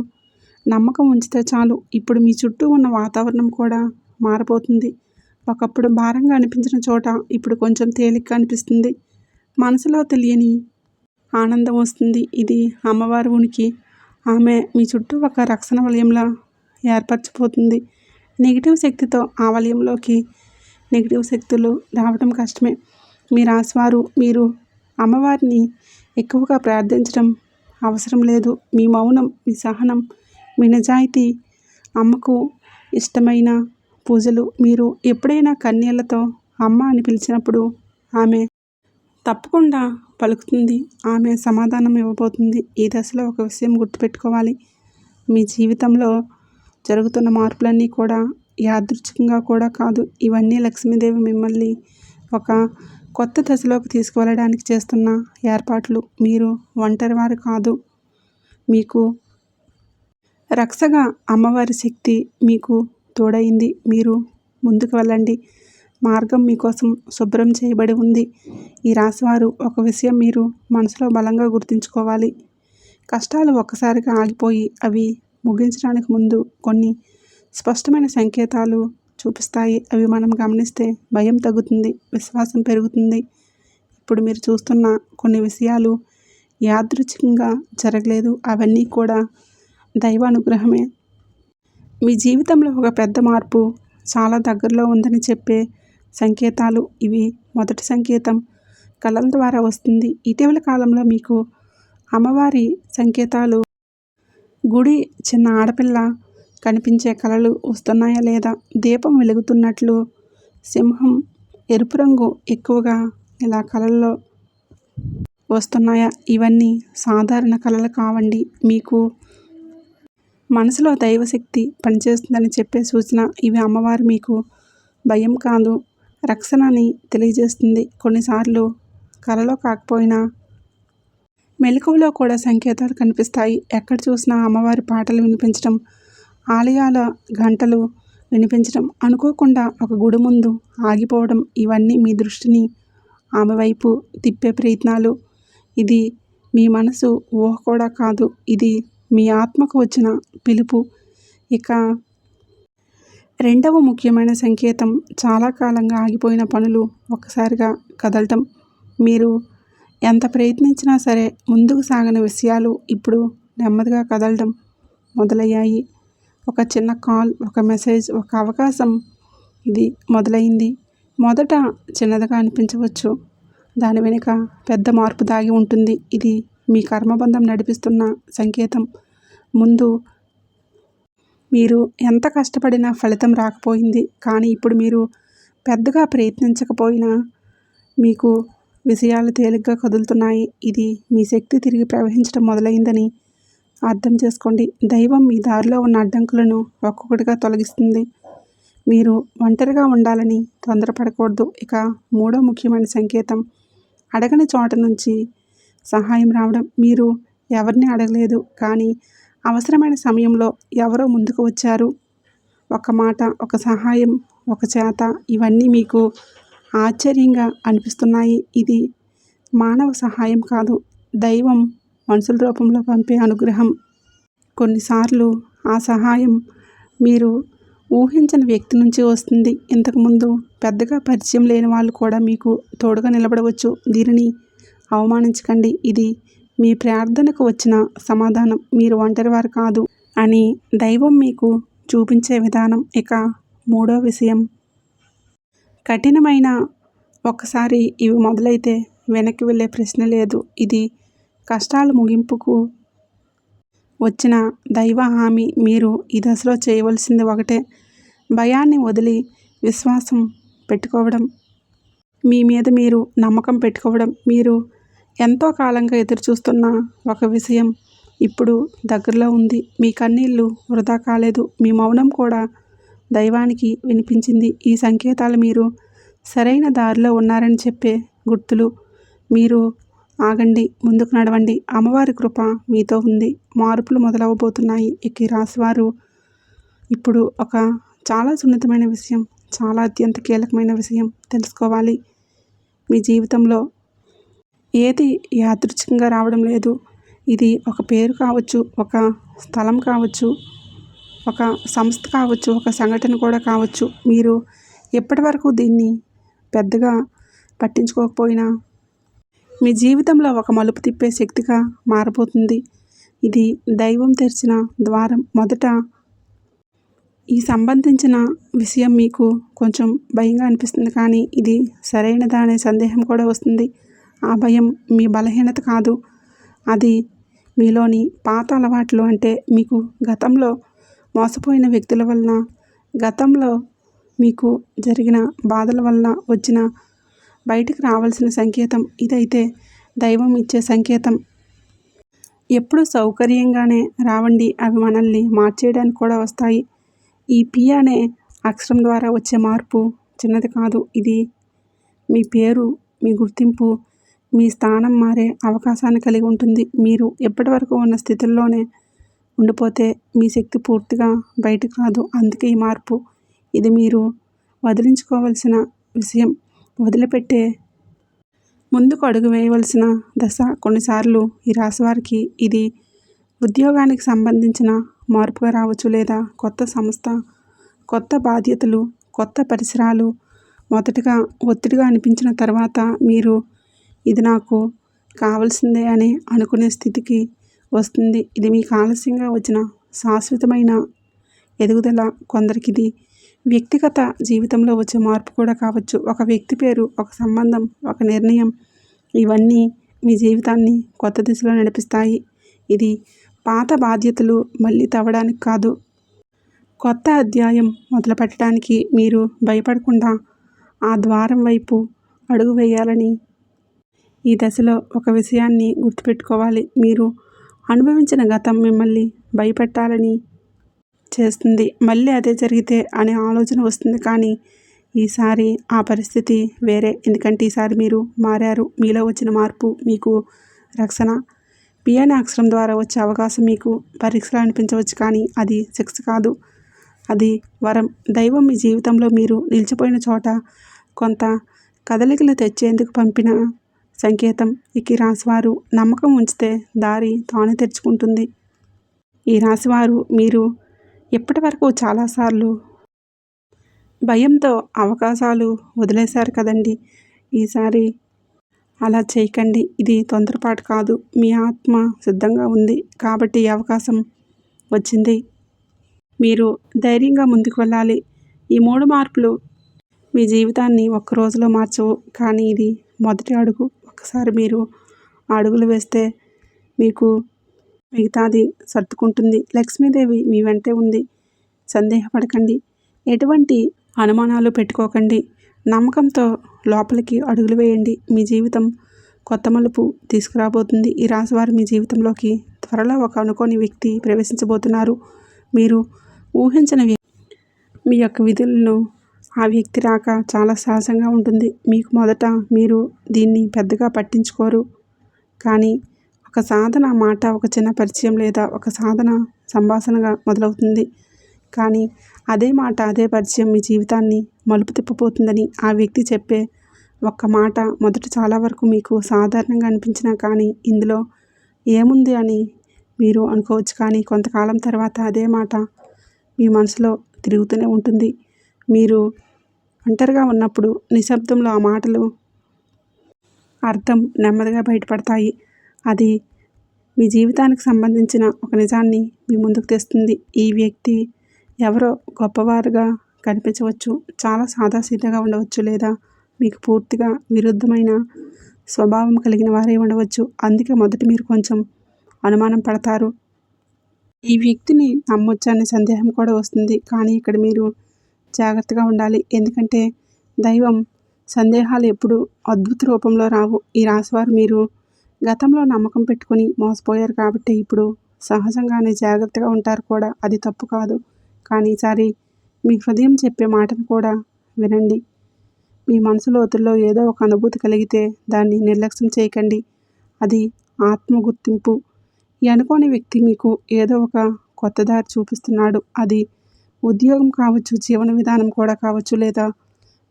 నమ్మకం ఉంచితే చాలు ఇప్పుడు మీ చుట్టూ ఉన్న వాతావరణం కూడా మారిపోతుంది. ఒకప్పుడు భారంగా అనిపించిన చోట ఇప్పుడు కొంచెం తేలిగ్గా అనిపిస్తుంది. మనసులో తెలియని ఆనందం వస్తుంది. ఇది అమ్మవారి ఉనికి. ఆమె మీ చుట్టూ ఒక రక్షణ వలయంలా ఏర్పరచిపోతుంది. నెగిటివ్ శక్తితో ఆ వలయంలోకి నెగిటివ్ శక్తులు రావడం కష్టమే. మీ రాశివారు మీరు అమ్మవారిని ఎక్కువగా ప్రార్థించడం అవసరం లేదు. మీ మౌనం, మీ సహనం, మీ నిజాయితీ అమ్మకు ఇష్టమైన పూజలు. మీరు ఎప్పుడైనా కన్నీళ్లతో అమ్మ అని పిలిచినప్పుడు ఆమె తప్పకుండా పలుకుతుంది. ఆమె సమాధానం ఇవ్వబోతుంది. ఈ దశలో ఒక విషయం గుర్తుపెట్టుకోవాలి. మీ జీవితంలో జరుగుతున్న మార్పులన్నీ కూడా యాదృచ్ఛికంగా కూడా కాదు. ఇవన్నీ లక్ష్మీదేవి మిమ్మల్ని ఒక కొత్త దశలోకి తీసుకువెళ్ళడానికి చేస్తున్న ఏర్పాట్లు. మీరు ఒంటరివారు కాదు. మీకు రక్షగా అమ్మవారి శక్తి మీకు తోడైంది. మీరు ముందుకు వెళ్ళండి. మార్గం మీకోసం శుభ్రం చేయబడి ఉంది. ఈ రాశివారు ఒక విషయం మీరు మనసులో బలంగా గుర్తుంచుకోవాలి. కష్టాలు ఒక్కసారిగా ఆగిపోయి అవి ముగించడానికి ముందు కొన్ని స్పష్టమైన సంకేతాలు చూపిస్తాయి. అవి మనం గమనిస్తే భయం తగ్గుతుంది, విశ్వాసం పెరుగుతుంది. ఇప్పుడు మీరు చూస్తున్న కొన్ని విషయాలు యాదృచ్ఛికంగా జరగలేదు. అవన్నీ కూడా దైవ అనుగ్రహమే. మీ జీవితంలో ఒక పెద్ద మార్పు చాలా దగ్గరలో ఉందని చెప్పే సంకేతాలు ఇవి. మొదటి సంకేతం కళల ద్వారా వస్తుంది. ఇటీవల కాలంలో మీకు అమ్మవారి సంకేతాలు గుడి, చిన్న ఆడపిల్ల కనిపించే కళలు వస్తున్నాయా లేదా? దీపం వెలుగుతున్నట్లు, సింహం, ఎరుపు రంగు ఎక్కువగా ఇలా కళల్లో వస్తున్నాయా? ఇవన్నీ సాధారణ కళలు కావండి. మీకు మనసులో దైవశక్తి పనిచేస్తుందని చెప్పే సూచన. ఇవి అమ్మవారు మీకు భయం కాదు, రక్షణని తెలియజేస్తుంది. కొన్నిసార్లు కలలో కాకపోయినా మెలకువలో కూడా సంకేతాలు కనిపిస్తాయి. ఎక్కడ చూసినా అమ్మవారి పాటలు వినిపించడం, ఆలయాల గంటలు వినిపించడం, అనుకోకుండా ఒక గుడి ముందు ఆగిపోవడం ఇవన్నీ మీ దృష్టిని ఆమె వైపు తిప్పే ప్రయత్నాలు. ఇది మీ మనసు ఊహ కూడా కాదు. ఇది మీ ఆత్మకు వచ్చిన పిలుపు. ఇక రెండవ ముఖ్యమైన సంకేతం చాలా కాలంగా ఆగిపోయిన పనులు ఒక్కసారిగా కదలటం. మీరు ఎంత ప్రయత్నించినా సరే ముందుకు సాగని విషయాలు ఇప్పుడు నెమ్మదిగా కదలడం మొదలయ్యాయి. ఒక చిన్న కాల్, ఒక మెసేజ్, ఒక అవకాశం ఇది మొదలైంది. మొదట చిన్నదిగా అనిపించవచ్చు. దాని వెనుక పెద్ద మార్పు దాగి ఉంటుంది. ఇది మీ కర్మబంధం నడిపిస్తున్న సంకేతం. ముందు మీరు ఎంత కష్టపడినా ఫలితం రాకపోయింది. కానీ ఇప్పుడు మీరు పెద్దగా ప్రయత్నించకపోయినా మీకు విషయాలు తేలిగ్గా కదులుతున్నాయి. ఇది మీ శక్తి తిరిగి ప్రవహించడం మొదలైందని అర్థం చేసుకోండి. దైవం మీ దారిలో ఉన్న అడ్డంకులను ఒక్కొక్కటిగా తొలగిస్తుంది. మీరు ఒంటరిగా ఉండాలని తొందరపడకూడదు. ఇక మూడో ముఖ్యమైన సంకేతం అడగని చోట నుంచి సహాయం రావడం. మీరు ఎవరిని అడగలేదు, కానీ అవసరమైన సమయంలో ఎవరో ముందుకు వచ్చారు. ఒక మాట, ఒక సహాయం, ఒక చేత ఇవన్నీ మీకు ఆశ్చర్యంగా అనిపిస్తున్నాయి. ఇది మానవ సహాయం కాదు, దైవం మనుషుల రూపంలో పంపే అనుగ్రహం. కొన్నిసార్లు ఆ సహాయం మీరు ఊహించని వ్యక్తి నుంచి వస్తుంది. ఇంతకుముందు పెద్దగా పరిచయం లేని వాళ్ళు కూడా మీకు తోడుగా నిలబడవచ్చు. దీనిని అవమానించకండి. ఇది మీ ప్రార్థనకు వచ్చిన సమాధానం. మీరు ఒంటరివారు కాదు అని దైవం మీకు చూపించే విధానం. ఇక మూడో విషయం కఠినమైన ఒక్కసారి ఇవి మొదలైతే వెనక్కి వెళ్ళే ప్రశ్న లేదు. ఇది కష్టాల ముగింపుకు వచ్చిన దైవ హామీ. మీరు ఈ దశలో చేయవలసింది ఒకటే, భయాన్ని వదిలి విశ్వాసం పెట్టుకోవడం. మీ మీద మీరు నమ్మకం పెట్టుకోవడం. మీరు ఎంతో కాలంగా ఎదురుచూస్తున్న ఒక విషయం ఇప్పుడు దగ్గరలో ఉంది. మీ కన్నీళ్ళు వృధా కాలేదు. మీ మౌనం కూడా దైవానికి వినిపించింది. ఈ సంకేతాలు మీరు సరైన దారిలో ఉన్నారని చెప్పే గుర్తులు. మీరు ఆగండి, ముందుకు నడవండి. అమ్మవారి కృప మీతో ఉంది. మార్పులు మొదలవబోతున్నాయి. ఇక ఈ రాశివారు ఇప్పుడు ఒక చాలా సున్నితమైన విషయం, చాలా అత్యంత కీలకమైన విషయం తెలుసుకోవాలి. మీ జీవితంలో ఏది యాదృచ్ఛికంగా రావడం లేదు. ఇది ఒక పేరు కావచ్చు, ఒక స్థలం కావచ్చు, ఒక సంస్థ కావచ్చు, ఒక సంఘటన కూడా కావచ్చు. మీరు ఎప్పటివరకు దీన్ని పెద్దగా పట్టించుకోకపోయినా మీ జీవితంలో ఒక మలుపు తిప్పే శక్తిగా మారబోతుంది. ఇది దైవం తెరిచిన ద్వారం. మొదట ఈ సంబంధించిన విషయం మీకు కొంచెం భయంగా అనిపిస్తుంది, కానీ ఇది సరైనదా అనే సందేహం కూడా వస్తుంది. ఆ భయం మీ బలహీనత కాదు, అది మీలోని పాత అలవాట్లు. అంటే మీకు గతంలో మోసపోయిన వ్యక్తుల వలన, గతంలో మీకు జరిగిన బాధల వలన వచ్చిన బయటికి రావాల్సిన సంకేతం. ఇదైతే దైవం ఇచ్చే సంకేతం. ఎప్పుడు సౌకర్యంగానే రావండి, అవి మనల్ని మార్చేయడానికి కూడా వస్తాయి. ఈ పి అనే అక్షరం ద్వారా వచ్చే మార్పు చిన్నది కాదు. ఇది మీ పేరు, మీ గుర్తింపు, మీ స్థానం మారే అవకాశాన్ని కలిగి ఉంటుంది. మీరు ఎప్పటివరకు ఉన్న స్థితిలోనే ఉండిపోతే మీ శక్తి పూర్తిగా బయటకు రాదు. అందుకే ఈ మార్పు. ఇది మీరు వదిలించుకోవలసిన విషయం, వదిలిపెట్టే ముందుకు అడుగు వేయవలసిన దశ. కొన్నిసార్లు ఈ రాశి వారికి ఇది ఉద్యోగానికి సంబంధించిన మార్పుగా రావచ్చు, లేదా కొత్త సంస్థ, కొత్త బాధ్యతలు, కొత్త పరిసరాలు. మొదటగా ఒత్తిడిగా అనిపించిన తర్వాత మీరు ఇది నాకు కావాల్సిందే అని అనుకునే స్థితికి వస్తుంది. ఇది మీకు ఆలస్యంగా వచ్చిన శాశ్వతమైన ఎదుగుదల. కొందరికి ఇది వ్యక్తిగత జీవితంలో వచ్చే మార్పు కూడా కావచ్చు. ఒక వ్యక్తి పేరు, ఒక సంబంధం, ఒక నిర్ణయం, ఇవన్నీ మీ జీవితాన్ని కొత్త దిశలో నడిపిస్తాయి. ఇది పాత బాధ్యతలు మళ్ళీ తవ్వడానికి కాదు, కొత్త అధ్యాయం మొదలు పెట్టడానికి. మీరు భయపడకుండా ఆ ద్వారం వైపు అడుగు వేయాలని ఈ దశలో ఒక విషయాన్ని గుర్తుపెట్టుకోవాలి. మీరు అనుభవించిన గతం మిమ్మల్ని భయపెట్టాలని చేస్తుంది. మళ్ళీ అదే జరిగితే అనే ఆలోచన వస్తుంది, కానీ ఈసారి ఆ పరిస్థితి వేరే. ఎందుకంటే ఈసారి మీరు మారారు. మీలో వచ్చిన మార్పు మీకు రక్షణ. పి అనే అక్షరం ద్వారా వచ్చే అవకాశం మీకు పరీక్షలు అనిపించవచ్చు, కానీ అది శిక్ష కాదు, అది వరం. దైవం మీ జీవితంలో మీరు నిలిచిపోయిన చోట కొంత కదలికలు తెచ్చేందుకు పంపిన సంకేతం. ఇక ఈ రాశివారు నమ్మకం ఉంచితే దారి తానే తెరుచుకుంటుంది. ఈ రాశివారు మీరు ఇప్పటి వరకు చాలాసార్లు భయంతో అవకాశాలు వదిలేశారు కదండి. ఈసారి అలా చేయకండి. ఇది తొందరపాటు కాదు, మీ ఆత్మ సిద్ధంగా ఉంది కాబట్టి ఈ అవకాశం వచ్చింది. మీరు ధైర్యంగా ముందుకు వెళ్ళాలి. ఈ 3 మార్పులు మీ జీవితాన్ని ఒక్క రోజులో మార్చవు, కానీ ఇది మొదటి అడుగు. ఒకసారి మీరు అడుగులు వేస్తే మీకు మిగతాది సర్దుకుంటుంది. లక్ష్మీదేవి మీ వెంటే ఉంది. సందేహపడకండి, ఎటువంటి అనుమానాలు పెట్టుకోకండి. నమ్మకంతో లోపలికి అడుగులు వేయండి. మీ జీవితం కొత్త మలుపు తీసుకురాబోతుంది. ఈ రాశివారు మీ జీవితంలోకి త్వరలో ఒక అనుకోని వ్యక్తి ప్రవేశించబోతున్నారు. మీరు ఊహించిన మీ యొక్క విధులను ఆ వ్యక్తి రాక చాలా సహజంగా ఉంటుంది. మీకు మొదట మీరు దీన్ని పెద్దగా పట్టించుకోరు, కానీ ఒక సాధన మాట, ఒక చిన్న పరిచయం లేదా ఒక సాధన సంభాషణగా మొదలవుతుంది. కానీ అదే మాట, అదే పరిచయం మీ జీవితాన్ని మలుపు తిప్పబోతుందని ఆ వ్యక్తి చెప్పే ఒక్క మాట మొదట చాలా వరకు మీకు సాధారణంగా అనిపించినా, కానీ ఇందులో ఏముంది అని మీరు అనుకోవచ్చు. కానీ కొంతకాలం తర్వాత అదే మాట మీ మనసులో తిరుగుతూనే ఉంటుంది. మీరు ఒంటరిగా ఉన్నప్పుడు నిశ్శబ్దంలో ఆ మాటలు అర్థం నెమ్మదిగా బయటపడతాయి. అది మీ జీవితానికి సంబంధించిన ఒక నిజాన్ని మీ ముందుకు తెస్తుంది. ఈ వ్యక్తి ఎవరో గొప్పవారుగా కనిపించవచ్చు, చాలా సాదాసీదాగా ఉండవచ్చు, లేదా మీకు పూర్తిగా విరుద్ధమైన స్వభావం కలిగిన వారే ఉండవచ్చు. అందుకే మొదట మీరు కొంచెం అనుమానం పడతారు. ఈ వ్యక్తిని నమ్మొచ్చనే సందేహం కూడా వస్తుంది, కానీ ఇక్కడ మీరు జాగ్రత్తగా ఉండాలి. ఎందుకంటే దైవం సందేహాలు ఎప్పుడు అద్భుత రూపంలో రావు. ఈ రాశివారు మీరు గతంలో నమ్మకం పెట్టుకుని మోసపోయారు కాబట్టి ఇప్పుడు సహజంగానే జాగ్రత్తగా ఉంటారు కూడా. అది తప్పు కాదు, కానీ ఈసారి మీ హృదయం చెప్పే మాటను కూడా వినండి. మీ మనసు లోతుల్లో ఏదో ఒక అనుభూతి కలిగితే దాన్ని నిర్లక్ష్యం చేయకండి. అది ఆత్మ గుర్తింపు. ఈ అనుకోని వ్యక్తి మీకు ఏదో ఒక కొత్త దారి చూపిస్తున్నాడు. అది ఉద్యోగం కావచ్చు, జీవన విధానం కూడా కావచ్చు, లేదా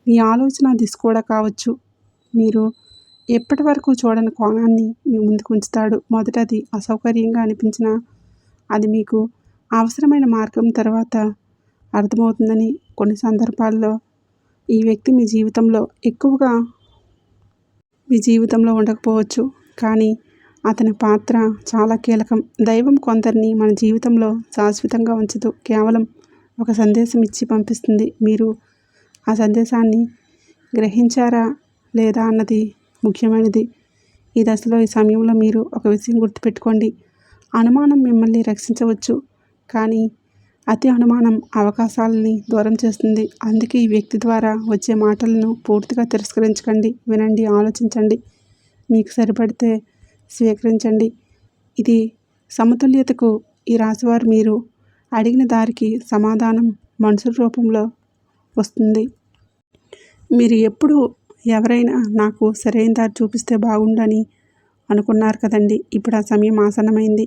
మీ ఆలోచన దిశ కూడా కావచ్చు. మీరు ఎప్పటి వరకు చూడని కోణాన్ని మీ ముందుకు ఉంచుతాడు. మొదటది అసౌకర్యంగా అనిపించినా అది మీకు అవసరమైన మార్గం తర్వాత అర్థమవుతుందని. కొన్ని సందర్భాల్లో ఈ వ్యక్తి మీ జీవితంలో ఉండకపోవచ్చు, కానీ అతని పాత్ర చాలా కీలకం. దైవం కొందరిని మన జీవితంలో శాశ్వతంగా ఉంచదు, కేవలం ఒక సందేశం ఇచ్చి పంపిస్తుంది. మీరు ఆ సందేశాన్ని గ్రహించారా లేదా అన్నది ముఖ్యమైనది. ఈ దశలో, ఈ సమయంలో మీరు ఒక విషయం గుర్తుపెట్టుకోండి. అనుమానం మిమ్మల్ని రక్షించవచ్చు, కానీ అతి అనుమానం అవకాశాలని దూరం చేస్తుంది. అందుకే ఈ వ్యక్తి ద్వారా వచ్చే మాటలను పూర్తిగా తిరస్కరించకండి. వినండి, ఆలోచించండి, మీకు సరిపడితే స్వీకరించండి. ఇది సమతుల్యతకు. ఈ రాశివారు మీరు అడిగిన దారికి సమాధానం మనుషుల రూపంలో వస్తుంది. మీరు ఎప్పుడు ఎవరైనా నాకు సరైన దారి చూపిస్తే బాగుండని అనుకున్నారు కదండి. ఇప్పుడు ఆ సమయం ఆసన్నమైంది.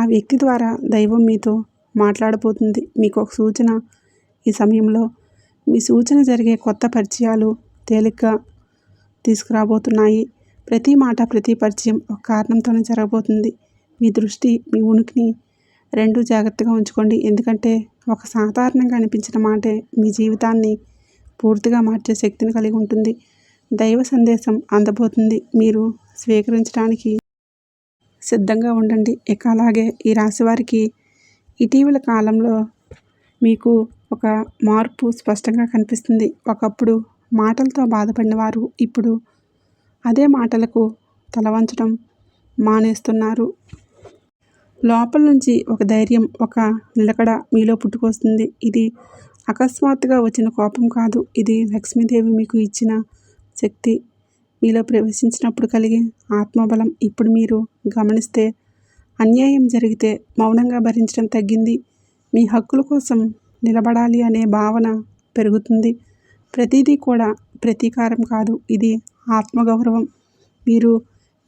ఆ వ్యక్తి ద్వారా దైవం మీతో మాట్లాడబోతుంది. మీకు ఒక సూచన. ఈ సమయంలో మీ సూచన జరిగే కొత్త పరిచయాలు తేలిగ్గా తీసుకురాబోతున్నాయి. ప్రతి మాట, ప్రతి పరిచయం ఒక కారణంతోనే జరగబోతుంది. మీ దృష్టి, మీ ఉనికిని రెండూ జాగ్రత్తగా ఉంచుకోండి. ఎందుకంటే ఒక సాధారణంగా అనిపించిన మాటే మీ జీవితాన్ని పూర్తిగా మార్చే శక్తిని కలిగి ఉంటుంది. దైవ సందేశం అందబోతుంది. మీరు స్వీకరించడానికి సిద్ధంగా ఉండండి. ఇక అలాగే ఈ రాశివారికి ఇటీవల కాలంలో మీకు ఒక మార్పు స్పష్టంగా కనిపిస్తుంది. ఒకప్పుడు మాటలతో బాధపడిన వారు ఇప్పుడు అదే మాటలకు తలవంచడం మానేస్తున్నారు. లోపల నుంచి ఒక ధైర్యం, ఒక నిలకడ మీలో పుట్టుకొస్తుంది. ఇది అకస్మాత్తుగా వచ్చిన కోపం కాదు. ఇది లక్ష్మీదేవి మీకు ఇచ్చిన శక్తి. మీలో ప్రవేశించినప్పుడు కలిగే ఆత్మబలం. ఇప్పుడు మీరు గమనిస్తే అన్యాయం జరిగితే మౌనంగా భరించడం తగ్గింది. మీ హక్కుల కోసం నిలబడాలి అనే భావన పెరుగుతుంది. ప్రతిదీ కూడా ప్రతీకారం కాదు, ఇది ఆత్మగౌరవం. మీరు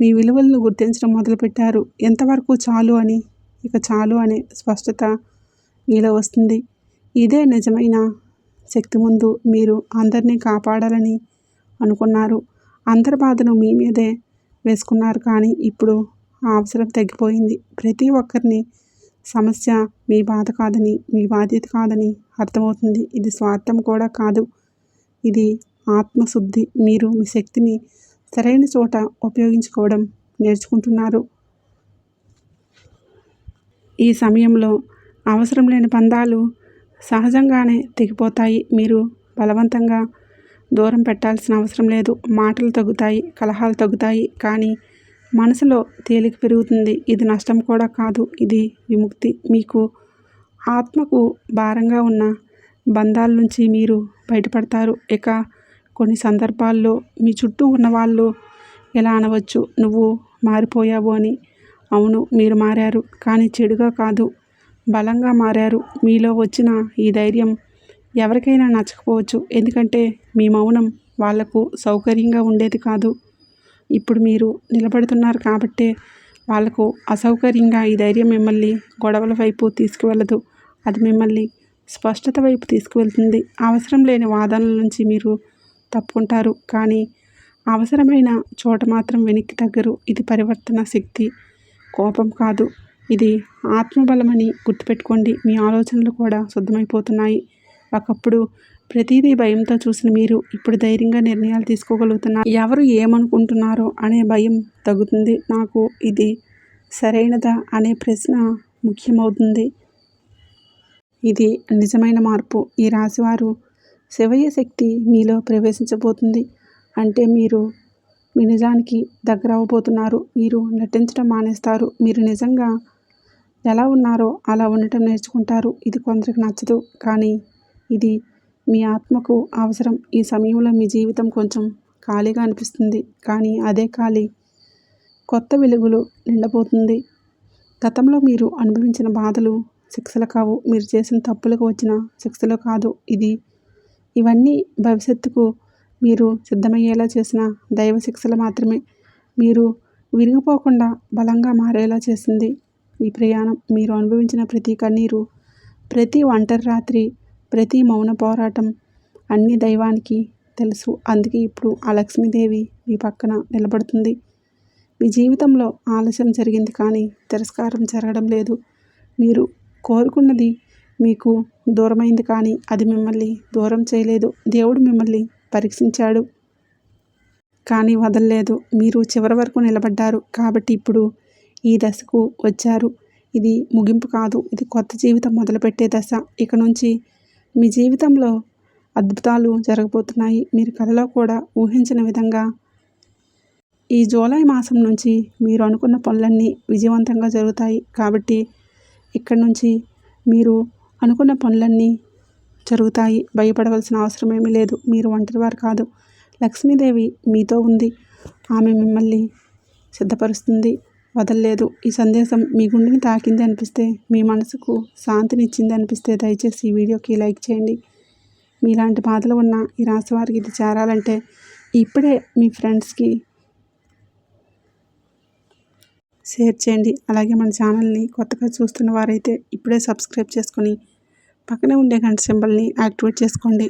మీ విలువలను గుర్తించడం మొదలుపెట్టారు. ఎంతవరకు చాలు అని, ఇక చాలు అనే స్పష్టత మీలో వస్తుంది. ఇదే నిజమైన శక్తి. ముందు మీరు అందరినీ కాపాడాలని అనుకున్నారు. అందరి బాధను మీ మీదే వేసుకున్నారు. కానీ ఇప్పుడు ఆ అవసరం తగ్గిపోయింది. ప్రతి ఒక్కరిని సమస్య మీ బాధ కాదని, మీ బాధ్యత కాదని అర్థమవుతుంది. ఇది స్వార్థం కూడా కాదు, ఇది ఆత్మశుద్ధి. మీరు మీ శక్తిని సరైన చోట ఉపయోగించుకోవడం నేర్చుకుంటున్నారు. ఈ సమయంలో అవసరం లేని బంధాలు సహజంగానే తెగిపోతాయి. మీరు బలవంతంగా దూరం పెట్టాల్సిన అవసరం లేదు. మాటలు తగ్గుతాయి, కలహాలు తగ్గుతాయి, కానీ మనసులో తేలిక పెరుగుతుంది. ఇది నష్టం కూడా కాదు, ఇది విముక్తి. మీకు ఆత్మకు భారంగా ఉన్న బంధాల నుంచి మీరు బయటపడతారు. ఇక కొన్ని సందర్భాల్లో మీ చుట్టూ ఉన్నవాళ్ళు ఎలా అనవచ్చు, నువ్వు మారిపోయావు అని. అవును, మీరు మారారు, కానీ చెడుగా కాదు, బలంగా మారారు. మీలో వచ్చిన ఈ ధైర్యం ఎవరికైనా నచ్చకపోవచ్చు, ఎందుకంటే మీ మౌనం వాళ్లకు సౌకర్యంగా ఉండేది కాదు. ఇప్పుడు మీరు నిలబడుతున్నారు కాబట్టే వాళ్లకు అసౌకర్యంగా. ఈ ధైర్యం మిమ్మల్ని గొడవల వైపు తీసుకువెళ్ళదు, అది మిమ్మల్ని స్పష్టత వైపు తీసుకువెళ్తుంది. అవసరం లేని వాదనల నుంచి మీరు తప్పుకుంటారు, కానీ అవసరమైన చోట మాత్రం వెనక్కి తగ్గరు. ఇది పరివర్తన శక్తి, కోపం కాదు, ఇది ఆత్మబలమని గుర్తుపెట్టుకోండి. మీ ఆలోచనలు కూడా శుద్ధమైపోతున్నాయి. ఒకప్పుడు ప్రతిదీ భయంతో చూసిన మీరు ఇప్పుడు ధైర్యంగా నిర్ణయాలు తీసుకోగలుగుతున్నారు. ఎవరు ఏమనుకుంటున్నారో అనే భయం తగ్గుతుంది. నాకు ఇది సరైనదా అనే ప్రశ్న ముఖ్యమవుతుంది. ఇది నిజమైన మార్పు. ఈ రాశివారు శివయ్య శక్తి మీలో ప్రవేశించబోతుంది. అంటే మీరు మీ నిజానికి దగ్గర అవ్వబోతున్నారు. మీరు నటించడం మానేస్తారు. మీరు నిజంగా ఎలా ఉన్నారో అలా ఉండటం నేర్చుకుంటారు. ఇది కొందరికి నచ్చదు, కానీ ఇది మీ ఆత్మకు అవసరం. ఈ సమయంలో మీ జీవితం కొంచెం ఖాళీగా అనిపిస్తుంది, కానీ అదే ఖాళీ కొత్త వెలుగులు నిండబోతుంది. గతంలో మీరు అనుభవించిన బాధలు శిక్షలు కావు, మీరు చేసిన తప్పులకు వచ్చిన శిక్షలు కాదు. ఇవన్నీ భవిష్యత్తుకు మీరు సిద్ధమయ్యేలా చేసిన దైవ శిక్షలు మాత్రమే. మీరు విరిగిపోకుండా బలంగా మారేలా చేసింది ఈ ప్రయాణం. మీరు అనుభవించిన ప్రతి కన్నీరు, ప్రతి ఒంటరి రాత్రి, ప్రతి మౌన పోరాటం అన్నీ దైవానికి తెలుసు. అందుకే ఇప్పుడు ఆ లక్ష్మీదేవి మీ పక్కన నిలబడుతుంది. మీ జీవితంలో ఆలస్యం జరిగింది కానీ తిరస్కారం జరగడం లేదు. మీరు కోరుకున్నది మీకు దూరమైంది కానీ అది మిమ్మల్ని దూరం చేయలేదు. దేవుడు మిమ్మల్ని పరీక్షించాడు కానీ వదలలేదు. మీరు చివరి వరకు నిలబడ్డారు కాబట్టి ఇప్పుడు ఈ దశకు వచ్చారు. ఇది ముగింపు కాదు, ఇది కొత్త జీవితం మొదలుపెట్టే దశ. ఇక నుంచి మీ జీవితంలో అద్భుతాలు జరగబోతున్నాయి. మీరు కలలో కూడా ఊహించిన విధంగా ఈ జూలై మాసం నుంచి మీరు అనుకున్న పనులన్నీ విజయవంతంగా జరుగుతాయి. కాబట్టి ఇక్కడి నుంచి మీరు అనుకున్న పనులన్నీ జరుగుతాయి. భయపడవలసిన అవసరం ఏమీ లేదు. మీరు ఒంటరివారు కాదు. లక్ష్మీదేవి మీతో ఉంది. ఆమె మిమ్మల్ని సిద్ధపరుస్తుంది, వదలలేదు. ఈ సందేశం మీ గుండెని తాకింది అనిపిస్తే, మీ మనసుకు శాంతినిచ్చింది అనిపిస్తే దయచేసి ఈ వీడియోకి లైక్ చేయండి. మీలాంటి బాధలు ఉన్న ఈ రాశి వారికి ఇది చేరాలంటే ఇప్పుడే మీ ఫ్రెండ్స్కి షేర్ చేయండి. అలాగే మన ఛానల్ని కొత్తగా చూస్తున్న వారైతే ఇప్పుడే సబ్స్క్రైబ్ చేసుకొని పక్కనే ఉండే గంట సింబల్ని యాక్టివేట్ చేసుకోండి.